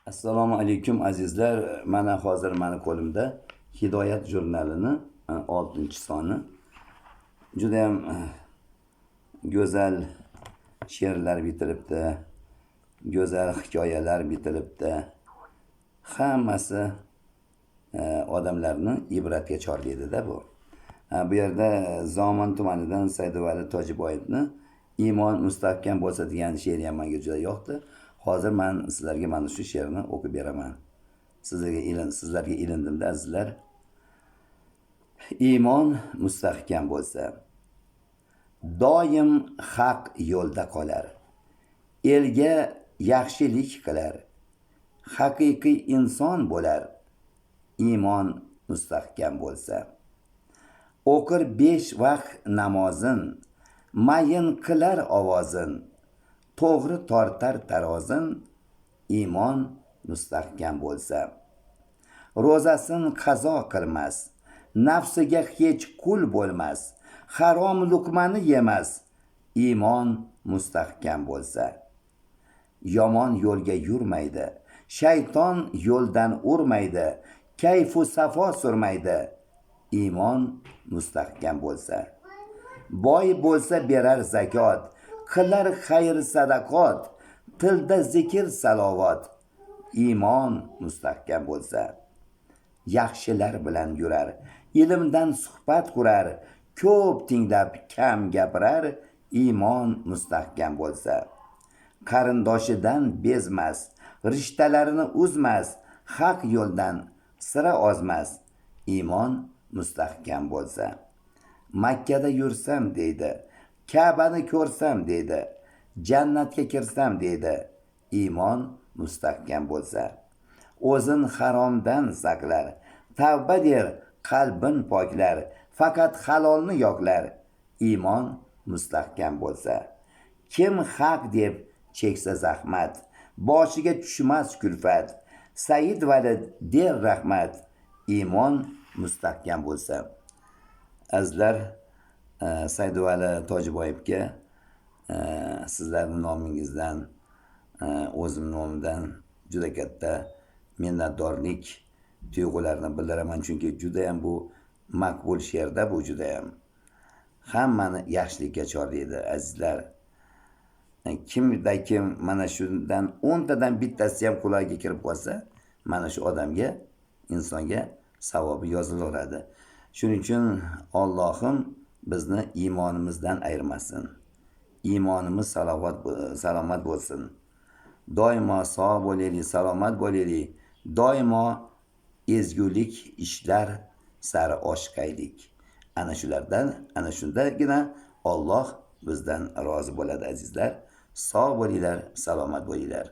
Assalomu alaykum azizlar. Mana hozir meni qo'limda Hidoyat jurnalining 6-soni. Juda ham go'zal she'rlar bitilibdi. Go'zal hikoyalar bitilibdi. Hammasi odamlarni ibratga chorlaydi-da bu. Bu yerda Zomon tumanidan Saidovali Tojiboyevni iymon mustahkam bo'lsa degan she'ri ham menga juda yoqdi. Hozir men sizlarga mana shu she'rni o'qib beraman. Sizlarga ilindim-da azizlar. Iymon mustahkam bo'lsa, doim haq yo'lda qolar. Elga yaxshilik qilar. Haqiqiy inson bo'lar. Iymon mustahkam bo'lsa. O'qir 5 vaqt namozin, mayin qilar ovozin. To'g'ri tortar tarozin, iymon mustahkam bo'lsa. Ro'zasin qazo qilmas, nafsiga hech qul bo'lmas, harom luqmani yemas, iymon mustahkam bo'lsa. Yomon yo'lga yurmaydi, shayton yo'ldan urmaydi, kayfu safo surmaydi, iymon mustahkam bo'lsa. Boy bo'lsa berar zakot, qilar xayr sadaqot, tilda zikr salovat, iymon mustahkam bo'lsa. Yaxshilar bilan yurar, ilmdan suhbat qurar, ko'p tinglab kam gapirar, iymon mustahkam bo'lsa. Qarindoshidan bezmas, rishtalarini uzmas, haq yo'ldan sira ozmas, iymon mustahkam bo'lsa. Makkada yursam deydi, Ka'bani ko'rsam deydi, jannatga kirsam deydi, iymon mustahkam bo'lsa. O'zin haromdan saqlar, tavba der, qalbin poklar, faqat halolni yoqlar, iymon mustahkam bo'lsa. Kim haq deb cheksa zahmat, boshiga tushmas kulfat, Said Vali der rahmat, iymon mustahkam bo'lsa. Azizlar, Saidovali Tojiboyevga sizlarning nomingizdan, o'zim nomidan juda katta minnatdorlik tuyg'ularini bildiraman, chunki juda ham bu maqbul she'rda, bu juda ham hammani yaxshilikka chorlaydi azizlar. Kimda kim mana shundan 10 tadan bittasi ham quloqiga kirib qolsa, mana shu odamga, insonga savobi yozilaveradi. Shuning uchun Allohim bizni iymonimizdan ayirmasin. Iymonimiz salomat bo'lsin. Doimo sog' bo'laylik, salomat bo'laylik. Doimo ezgulik ishlar sari oshiqaylik. Ana shundagina Alloh bizdan rozi bo'ladi azizlar. Sog' bo'linglar, salomat bo'linglar.